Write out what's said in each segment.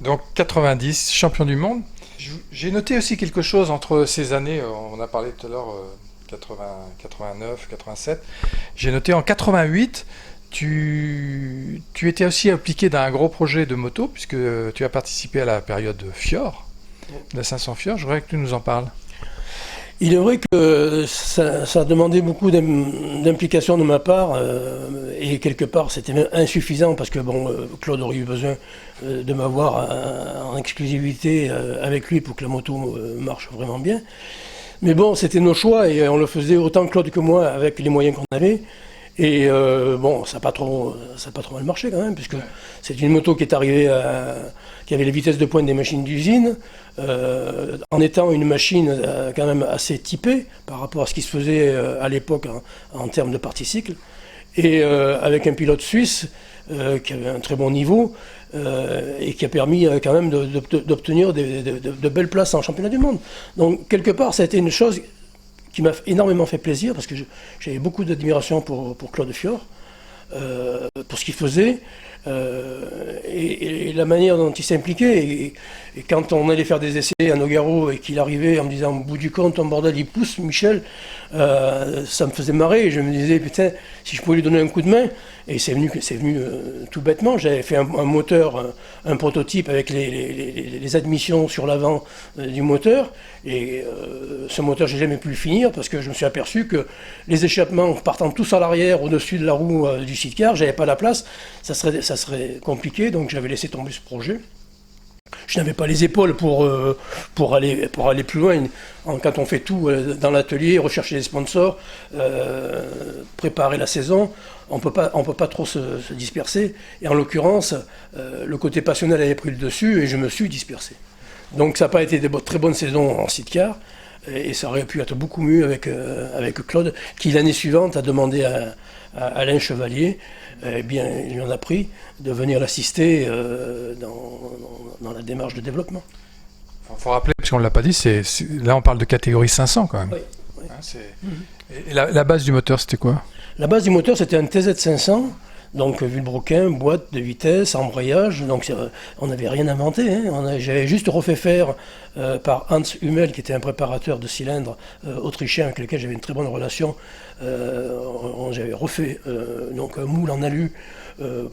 Donc 90, champion du monde. J'ai noté aussi quelque chose entre ces années, on a parlé tout à l'heure 80, 89, 87. J'ai noté en 88, tu étais aussi impliqué dans un gros projet de moto, puisque tu as participé à la période Fior, la 500 Fior. Je voudrais que tu nous en parles. Il est vrai que ça a demandé beaucoup d'implication de ma part et quelque part c'était même insuffisant parce que Claude aurait eu besoin de m'avoir en exclusivité avec lui pour que la moto marche vraiment bien. Mais bon, c'était nos choix et on le faisait autant Claude que moi avec les moyens qu'on avait. Et ça n'a pas trop mal marché quand même, puisque c'est une moto qui est arrivée qui avait les vitesses de pointe des machines d'usine, en étant une machine quand même assez typée par rapport à ce qui se faisait à l'époque en termes de partie cycle, et avec un pilote suisse qui avait un très bon niveau et qui a permis quand même d'obtenir de belles places en championnat du monde. Donc quelque part, ça a été une chose qui m'a énormément fait plaisir, parce que j'avais beaucoup d'admiration pour Claude Fior, pour ce qu'il faisait, et la manière dont il s'impliquait. Et quand on allait faire des essais à Nogaro et qu'il arrivait en me disant, au bout du compte, ton bordel, il pousse, Michel, ça me faisait marrer. Et je me disais, putain, si je pouvais lui donner un coup de main. Et c'est venu tout bêtement. J'avais fait un moteur, un prototype avec les admissions sur l'avant du moteur. Et ce moteur, j'ai jamais pu le finir parce que je me suis aperçu que les échappements partant tous à l'arrière, au-dessus de la roue du sidecar, j'avais pas la place. Ça serait compliqué, donc j'avais laissé tomber ce projet. Je n'avais pas les épaules pour aller plus loin. Quand on fait tout dans l'atelier, rechercher des sponsors, préparer la saison, on peut pas trop se disperser. Et en l'occurrence, le côté passionnel avait pris le dessus et je me suis dispersé. Donc ça n'a pas été de très bonnes saisons en sidecar. Et ça aurait pu être beaucoup mieux avec Claude, qui l'année suivante a demandé à Alain Chevalier, il lui en a pris, de venir l'assister dans la démarche de développement. Il faut rappeler, parce qu'on ne l'a pas dit, là on parle de catégorie 500 quand même. Oui, oui. Et la base du moteur, c'était quoi? La base du moteur, c'était un TZ500. Donc vilebrequin, boîte de vitesse, embrayage, donc on n'avait rien inventé. J'avais juste refait faire par Hans Hummel, qui était un préparateur de cylindres autrichien avec lequel j'avais une très bonne relation. J'avais refait donc un moule en alu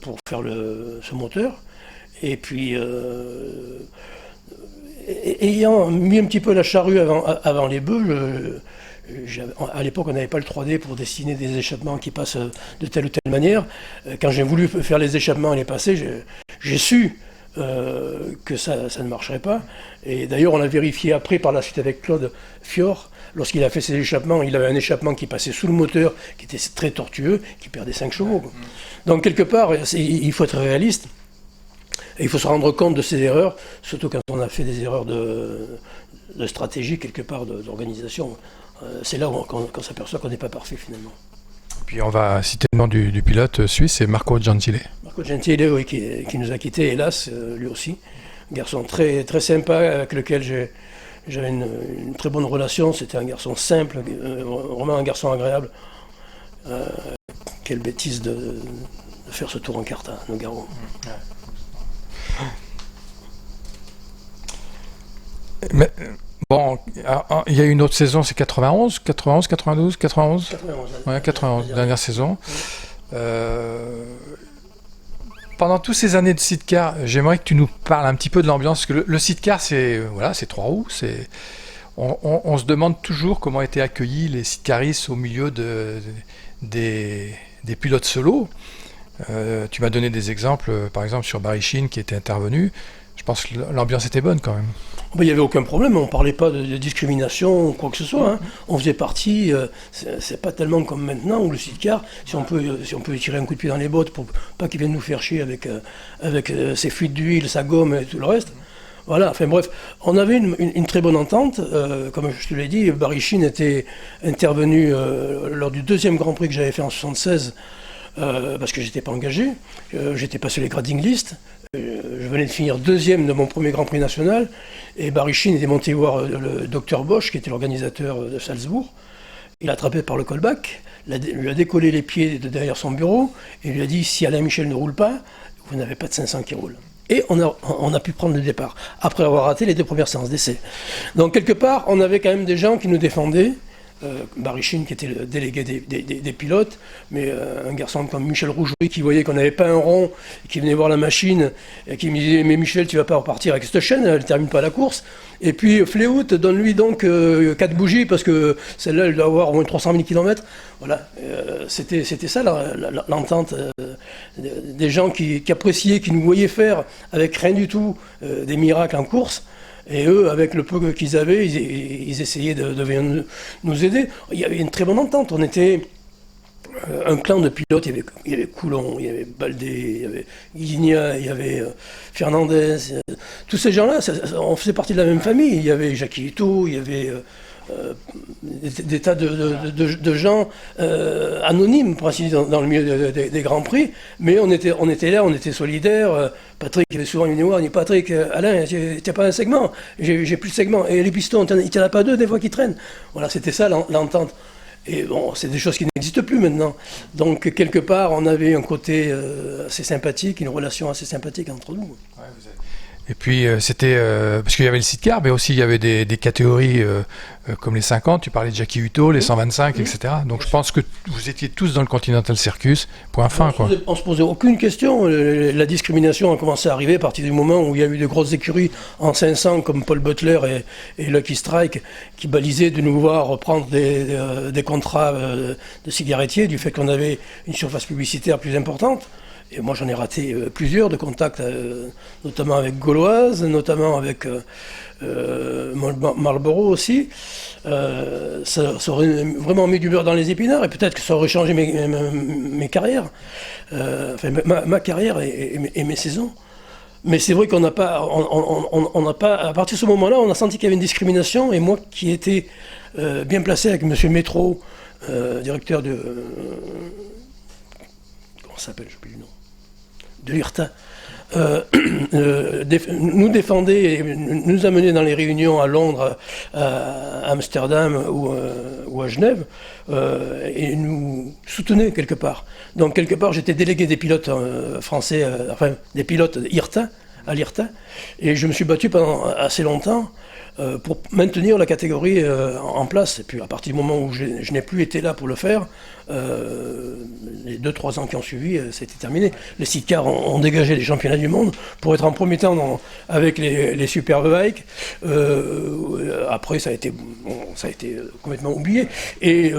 pour faire ce moteur. Et puis, ayant mis un petit peu la charrue avant les bœufs, à l'époque, on n'avait pas le 3D pour dessiner des échappements qui passent de telle ou telle manière. Quand j'ai voulu faire les échappements et les passer, j'ai su que ça ne marcherait pas. Et d'ailleurs, on a vérifié après, par la suite, avec Claude Fior. Lorsqu'il a fait ses échappements, il avait un échappement qui passait sous le moteur, qui était très tortueux, qui perdait 5 chevaux. Donc, quelque part, il faut être réaliste. Et il faut se rendre compte de ses erreurs, surtout quand on a fait des erreurs de stratégie, quelque part, d'organisation. C'est là qu'on s'aperçoit qu'on n'est pas parfait finalement. Puis on va citer le nom du pilote suisse, c'est Marco Gentile. Marco Gentile, oui, qui nous a quittés, hélas, lui aussi. Un garçon très, très sympa avec lequel j'avais une très bonne relation. C'était un garçon simple, vraiment un garçon agréable. Quelle bêtise de faire ce tour en carte à Nogaro. Mais bon, il y a une autre saison, c'est 91, 92, 91 91, ouais, 91, dernière saison. Pendant toutes ces années de sidecar, j'aimerais que tu nous parles un petit peu de l'ambiance, parce que le sidecar, c'est trois roues. On se demande toujours comment étaient accueillis les sidecaristes au milieu des pilotes solo. Tu m'as donné des exemples, par exemple sur Barichine qui était intervenu. Je pense que l'ambiance était bonne quand même. Il n'y avait aucun problème, on ne parlait pas de discrimination ou quoi que ce soit. On faisait partie, c'est pas tellement comme maintenant où le sidecar, si on peut tirer un coup de pied dans les bottes pour pas qu'il vienne nous faire chier avec ses fuites d'huile, sa gomme et tout le reste. Voilà, enfin bref, on avait une très bonne entente. Comme je te l'ai dit, Barichine était intervenu lors du deuxième Grand Prix que j'avais fait en 1976. Parce que j'étais pas engagé, j'étais pas sur les grading lists, je venais de finir deuxième de mon premier Grand Prix national, et Barichine était monté voir le docteur Bosch, qui était l'organisateur de Salzbourg. Il l'a attrapé par le callback, lui a décollé les pieds de derrière son bureau, et lui a dit, si Alain Michel ne roule pas, vous n'avez pas de 500 qui roulent. Et on a pu prendre le départ, après avoir raté les 2 premières séances d'essai. Donc quelque part, on avait quand même des gens qui nous défendaient. Barichine qui était le délégué des pilotes, mais un garçon comme Michel Rougerie qui voyait qu'on n'avait pas un rond, qui venait voir la machine, et qui me disait « Mais Michel, tu vas pas repartir avec cette chaîne, elle ne termine pas la course ». Et puis Fléout, donne-lui donc 4 bougies, parce que celle-là, elle doit avoir au moins 300 000 km. Voilà, c'était ça l'entente des gens qui appréciaient, qui nous voyaient faire avec rien du tout des miracles en course. Et eux, avec le peu qu'ils avaient, ils essayaient de venir nous aider. Il y avait une très bonne entente. On était un clan de pilotes. Il y avait Coulon, il y avait Baldé, il y avait Guigna, il y avait Fernandez. Tous ces gens-là, on faisait partie de la même famille. Il y avait Jackie Ito, il y avait des tas de gens anonymes, pour ainsi dire, dans le milieu des Grands Prix, mais on était là, on était solidaires. Patrick avait souvent une voix, on dit Patrick, Alain, t'as pas un segment, j'ai plus de segment, et les pistons, il t'en a pas 2 des fois qui traînent. Voilà, c'était ça l'entente. Et bon, c'est des choses qui n'existent plus maintenant. Donc, quelque part, on avait un côté assez sympathique, une relation assez sympathique entre nous. Ouais, et puis, c'était... parce qu'il y avait le sidecar, mais aussi il y avait des catégories comme les 50, tu parlais de Jackie Hutto, les 125, etc. Donc, je pense que vous étiez tous dans le Continental Circus, point fin, quoi. On se posait aucune question. La discrimination a commencé à arriver à partir du moment où il y a eu de grosses écuries en 500, comme Paul Butler et Lucky Strike, qui balisaient de nous voir prendre des contrats de cigarettiers, du fait qu'on avait une surface publicitaire plus importante. Et moi, j'en ai raté plusieurs de contacts, notamment avec Gauloise, notamment avec Marlboro aussi. Ça aurait vraiment mis du beurre dans les épinards, et peut-être que ça aurait changé mes carrières, ma carrière et mes saisons. Mais c'est vrai qu'on n'a pas, à partir de ce moment-là, on a senti qu'il y avait une discrimination, et moi qui étais bien placé avec M. Métro, directeur de... comment ça s'appelle, je sais plus le nom, de l'IRTA, nous défendait et nous amenait dans les réunions à Londres, à Amsterdam ou à Genève, et nous soutenait quelque part. Donc quelque part, j'étais délégué des pilotes français, enfin des pilotes IRTA, à l'IRTA, et je me suis battu pendant assez longtemps pour maintenir la catégorie en place. Et puis à partir du moment où je n'ai plus été là pour le faire, les 2-3 ans qui ont suivi, c'était terminé. Les sidecars ont dégagé les championnats du monde pour être en premier temps avec les Superbikes. Après, ça a été complètement oublié. Et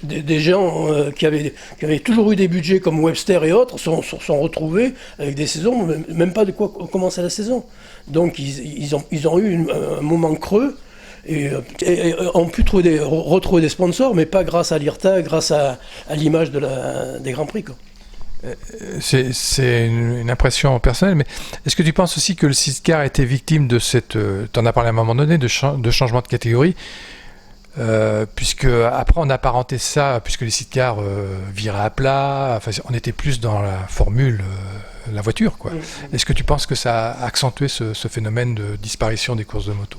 des gens qui avaient toujours eu des budgets comme Webster et autres sont retrouvés avec des saisons, même pas de quoi commencer la saison. Donc ils ont eu un moment creux et ont pu retrouver des sponsors, mais pas grâce à l'IRTA, grâce à l'image des Grands Prix, quoi. C'est une impression personnelle, mais est-ce que tu penses aussi que le sidecar a été victime de cette... tu en as parlé à un moment donné, de changement de catégorie, puisque après on a apparenté ça, puisque les sidecars viraient à plat, enfin, on était plus dans la formule... la voiture, quoi. Est-ce que tu penses que ça a accentué ce phénomène de disparition des courses de moto?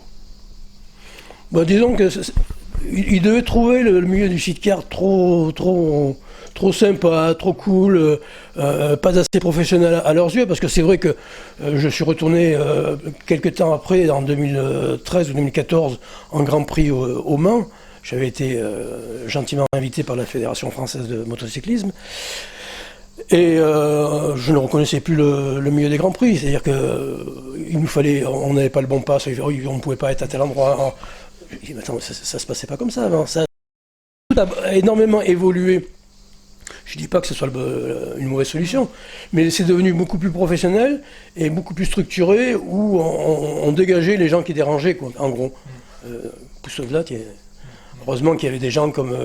Disons qu'ils devaient trouver le milieu du sidecar trop sympa, trop cool, pas assez professionnel à leurs yeux, parce que c'est vrai que je suis retourné quelques temps après, en 2013 ou 2014, en Grand Prix au Mans. J'avais été gentiment invité par la Fédération française de motocyclisme. Et je ne reconnaissais plus le milieu des Grands Prix, c'est-à-dire qu'il nous fallait, on n'avait pas le bon pass, on ne pouvait pas être à tel endroit. Je dis, mais attends, ça se passait pas comme ça avant. Ça a énormément évolué. Je ne dis pas que ce soit une mauvaise solution, mais c'est devenu beaucoup plus professionnel et beaucoup plus structuré, où on dégageait les gens qui dérangeaient, quoi, en gros. Poussovlat, heureusement qu'il y avait des gens comme...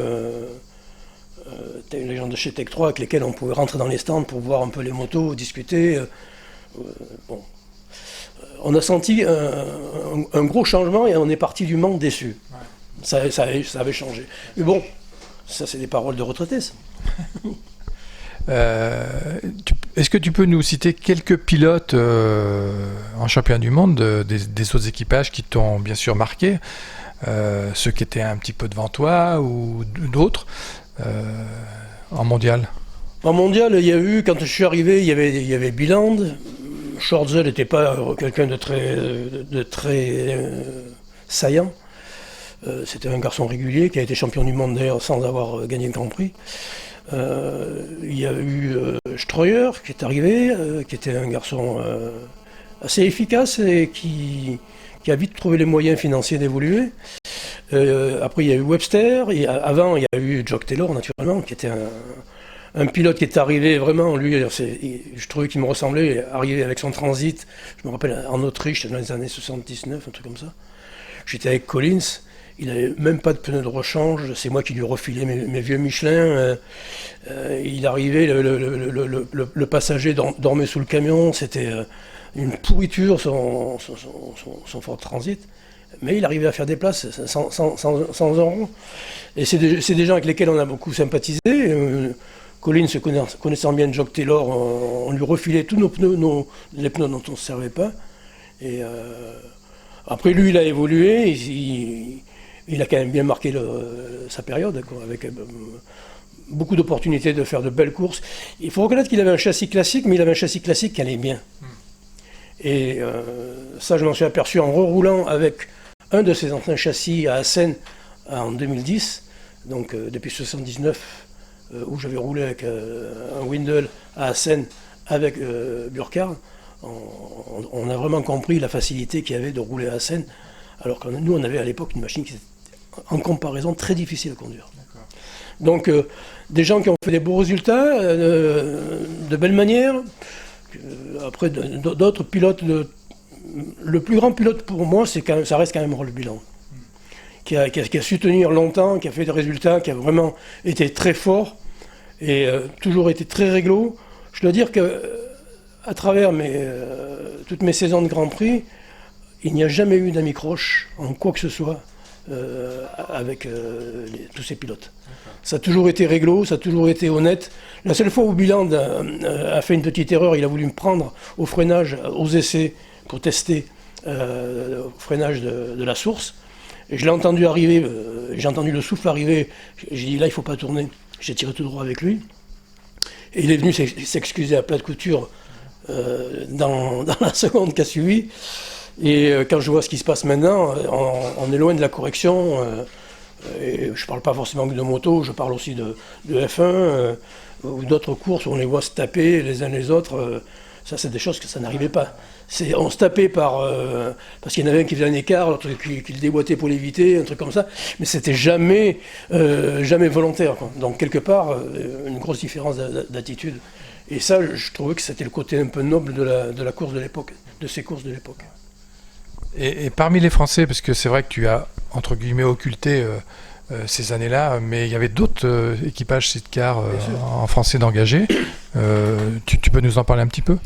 les gens de chez Tech 3 avec lesquels on pouvait rentrer dans les stands pour voir un peu les motos, discuter. Bon. On a senti un gros changement et on est parti du Mans déçu. Ouais. Ça avait changé. Mais bon, ça c'est des paroles de retraités, ça. Est-ce que tu peux nous citer quelques pilotes en championnat du monde des autres équipages qui t'ont bien sûr marqué, ceux qui étaient un petit peu devant toi ou d'autres en mondial? En mondial, il y a eu, quand je suis arrivé, il y avait Biland, Schwartzel n'était pas quelqu'un de très saillant. C'était un garçon régulier qui a été champion du monde d'ailleurs sans avoir gagné le Grand Prix. Il y a eu Streuer qui est arrivé, qui était un garçon assez efficace et qui a vite trouvé les moyens financiers d'évoluer. Après, il y a eu Webster. Avant, il y a eu Jock Taylor, naturellement, qui était un pilote qui est arrivé vraiment, lui, je trouvais qu'il me ressemblait, arrivé avec son transit, je me rappelle, en Autriche, dans les années 79, un truc comme ça. J'étais avec Collins, il n'avait même pas de pneus de rechange, c'est moi qui lui refilais mes vieux Michelin. Il arrivait, le passager dormait sous le camion, c'était une pourriture son Ford Transit. Mais il arrivait à faire des places sans euros. Et c'est des gens avec lesquels on a beaucoup sympathisé. Collins, connaissant bien Jock Taylor, on lui refilait tous nos pneus, les pneus dont on ne se servait pas. Et après, lui, il a évolué. Il a quand même bien marqué sa période, quoi, avec beaucoup d'opportunités de faire de belles courses. Il faut reconnaître qu'il avait un châssis classique, mais il avait un châssis classique qui allait bien. Et ça, je m'en suis aperçu en reroulant avec un de ses anciens châssis à Assen en 2010, donc depuis 1979, où j'avais roulé avec un Windle à Assen avec Burkhardt. On a vraiment compris la facilité qu'il y avait de rouler à Assen, alors que nous, on avait à l'époque une machine qui était en comparaison très difficile à conduire. Donc, des gens qui ont fait des beaux résultats, de belle manière. Après, d'autres pilotes, le plus grand pilote pour moi, ça reste quand même Rolf Biland, qui a su tenir longtemps, qui a fait des résultats, qui a vraiment été très fort et toujours été très réglo. Je dois dire qu'à travers toutes mes saisons de Grand Prix, il n'y a jamais eu d'accroche en quoi que ce soit avec tous ces pilotes. Ça a toujours été réglo, ça a toujours été honnête. La seule fois où Biland a fait une petite erreur, il a voulu me prendre au freinage, aux essais, pour tester le freinage de la source. Et je l'ai entendu arriver, j'ai entendu le souffle arriver, j'ai dit là il ne faut pas tourner. J'ai tiré tout droit avec lui. Et il est venu s'excuser à plat de couture dans la seconde qui a suivi. Et quand je vois ce qui se passe maintenant, on est loin de la correction. Et je ne parle pas forcément que de moto, je parle aussi de F1 ou d'autres courses où on les voit se taper les uns les autres. Ça, c'est des choses que ça n'arrivait pas. On se tapait parce qu'il y en avait un qui faisait un écart, l'autre qui le déboîtait pour l'éviter, un truc comme ça. Mais c'était jamais volontaire, quoi. Donc, quelque part, une grosse différence d'attitude. Et ça, je trouvais que c'était le côté un peu noble de la course de l'époque, de ces courses de l'époque. Et parmi les Français, parce que c'est vrai que tu as, entre guillemets, occulté ces années-là, mais il y avait d'autres équipages sidecar en français d'engagés. Tu peux nous en parler un petit peu ?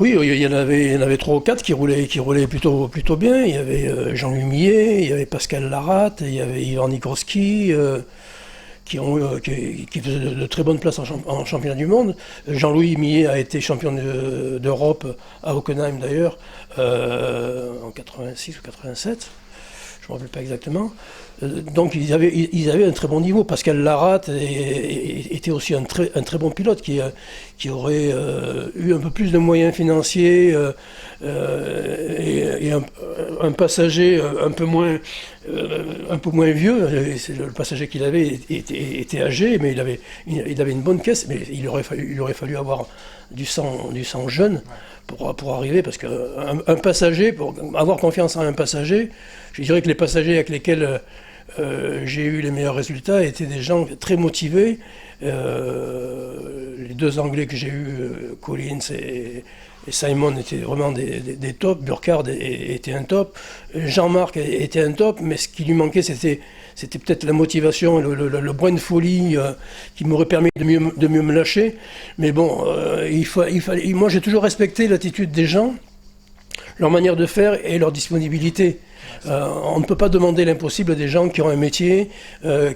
Oui, il y en avait 3 ou 4 qui roulaient plutôt bien. Il y avait Jean-Louis Millet, il y avait Pascal Laratte, il y avait Ivan Nikorski, qui faisaient de très bonnes places en championnat du monde. Jean-Louis Millet a été champion d'Europe à Hockenheim d'ailleurs, en 86 ou 87. Je ne me rappelle pas exactement. Donc ils avaient un très bon niveau. Pascal Laratte était aussi un très bon pilote qui aurait eu un peu plus de moyens financiers et un passager un peu moins vieux. Le passager qu'il avait était âgé, mais il avait une bonne caisse. Mais il aurait fallu avoir du sang jeune. Pour arriver, parce qu'un passager, pour avoir confiance en un passager, je dirais que les passagers avec lesquels j'ai eu les meilleurs résultats étaient des gens très motivés. Les 2 Anglais que j'ai eus, Collins et Simon, étaient vraiment des tops. Burkhardt était un top. Jean-Marc était un top, mais ce qui lui manquait, c'était peut-être la motivation, le brin de folie qui m'aurait permis de mieux me lâcher. Mais bon, moi j'ai toujours respecté l'attitude des gens, leur manière de faire et leur disponibilité. On ne peut pas demander l'impossible à des gens qui ont un métier,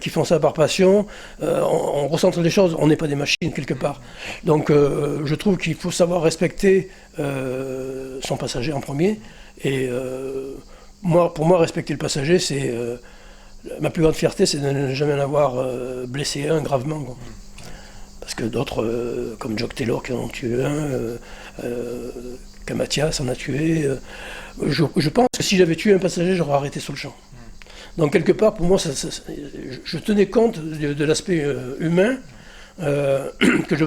qui font ça par passion. On recentre les choses, on n'est pas des machines quelque part. Donc je trouve qu'il faut savoir respecter son passager en premier. Et pour moi, respecter le passager, c'est... ma plus grande fierté, c'est de ne jamais en avoir blessé un gravement, quoi. parce que d'autres, comme Jock Taylor qui en ont tué un, Mathias en a tué. Je pense que si j'avais tué un passager, j'aurais arrêté sur le champ. Donc quelque part, pour moi, je tenais compte de l'aspect humain, que je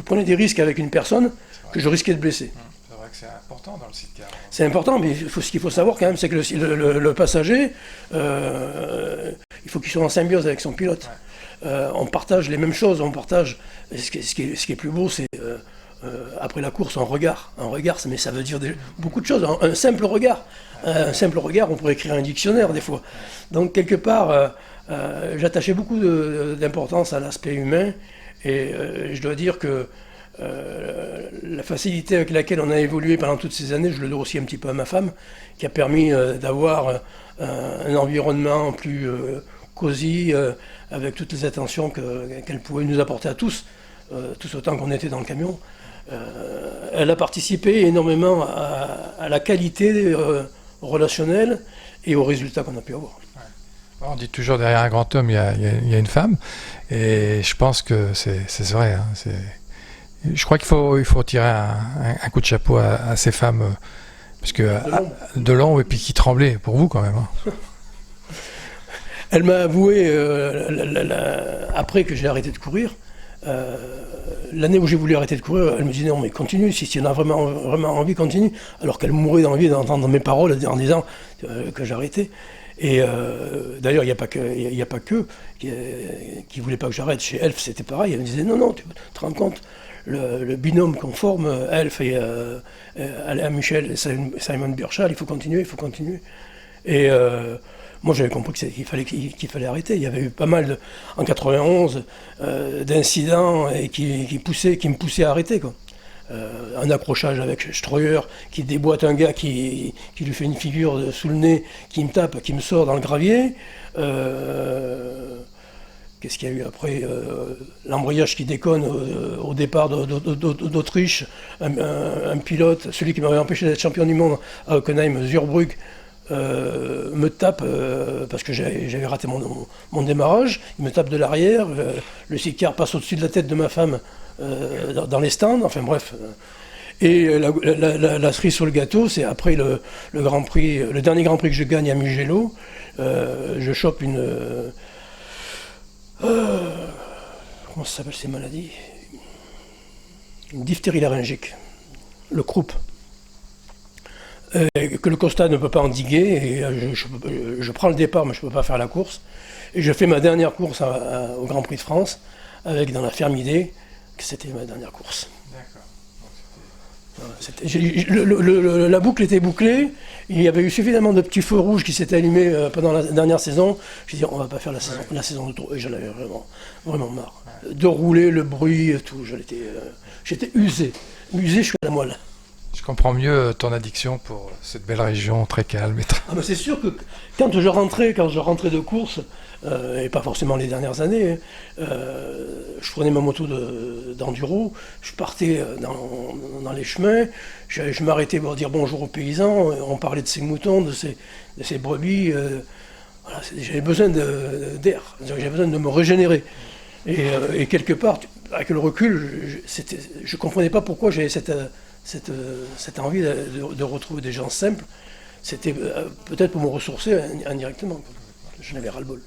prenais des risques avec une personne que je risquais de blesser. C'est vrai que c'est important dans le sidecar. C'est important, mais ce qu'il faut savoir quand même, c'est que le passager, il faut qu'il soit en symbiose avec son pilote. On partage les mêmes choses, on partage. Ce qui est plus beau, c'est après la course, un regard. Un regard, mais ça veut dire beaucoup de choses. Un simple regard. Un simple regard, on pourrait écrire un dictionnaire des fois. Donc quelque part, j'attachais beaucoup d'importance à l'aspect humain. Et je dois dire que la facilité avec laquelle on a évolué pendant toutes ces années, je le dois aussi un petit peu à ma femme, qui a permis d'avoir un environnement plus cosy, avec toutes les attentions qu'elle pouvait nous apporter à tous autant qu'on était dans le camion. Elle a participé énormément à la qualité relationnelle et aux résultats qu'on a pu avoir. On dit toujours derrière un grand homme, il y a une femme, et je pense que c'est vrai. Hein, je crois qu'il faut tirer un coup de chapeau à ces femmes, parce que de l'ombre et puis qui tremblaient pour vous quand même. Hein. Elle m'a avoué, après que j'ai arrêté de courir, l'année où j'ai voulu arrêter de courir, elle me disait non mais continue, si tu en as vraiment, vraiment envie, continue. Alors qu'elle mourait d'envie d'entendre mes paroles en disant que j'arrêtais. Et d'ailleurs, il n'y a pas que qui voulait pas que j'arrête. Chez Elf, c'était pareil. Elle me disait non, tu te rends compte, le binôme qu'on forme, Elf et Alain Michel et Simon Birchall, il faut continuer. Et moi, j'avais compris qu'il fallait arrêter. Il y avait eu pas mal, en 91, d'incidents et qui me poussaient à arrêter, quoi. Un accrochage avec Streuer qui déboîte un gars qui lui fait une figure sous le nez, qui me tape, qui me sort dans le gravier. Qu'est-ce qu'il y a eu après, l'embrayage qui déconne au départ d'Autriche. Un pilote, celui qui m'avait empêché d'être champion du monde à Hockenheim, Zurbrugg, me tape parce que j'avais raté mon démarrage. Il me tape de l'arrière. Le sidecar passe au-dessus de la tête de ma femme dans les stands. Enfin bref. Et la cerise sur le gâteau, c'est après le Grand Prix, le dernier Grand Prix que je gagne à Mugello, je chope une comment ça s'appelle ces maladies, une diphtérie laryngique, le croup. Que le Costa ne peut pas endiguer, et je prends le départ mais je ne peux pas faire la course, et je fais ma dernière course au Grand Prix de France avec dans la Fermidée, que c'était ma dernière course. D'accord. La boucle était bouclée, il y avait eu suffisamment de petits feux rouges qui s'étaient allumés pendant la dernière saison. Je dis on va pas faire la saison de trop, et j'en avais vraiment marre. De rouler, le bruit, tout, j'étais usé jusqu'à la moelle. Je comprends mieux ton addiction pour cette belle région très calme. Ah ben c'est sûr que quand je rentrais de course, et pas forcément les dernières années, je prenais ma moto d'enduro, je partais dans les chemins, je m'arrêtais pour dire bonjour aux paysans, on parlait de ces moutons, de ces brebis, voilà, j'avais besoin d'air, j'avais besoin de me régénérer. Et quelque part, avec le recul, je ne comprenais pas pourquoi j'avais cette envie de retrouver des gens simples. C'était peut-être pour me ressourcer indirectement. Je n'avais ras-le-bol.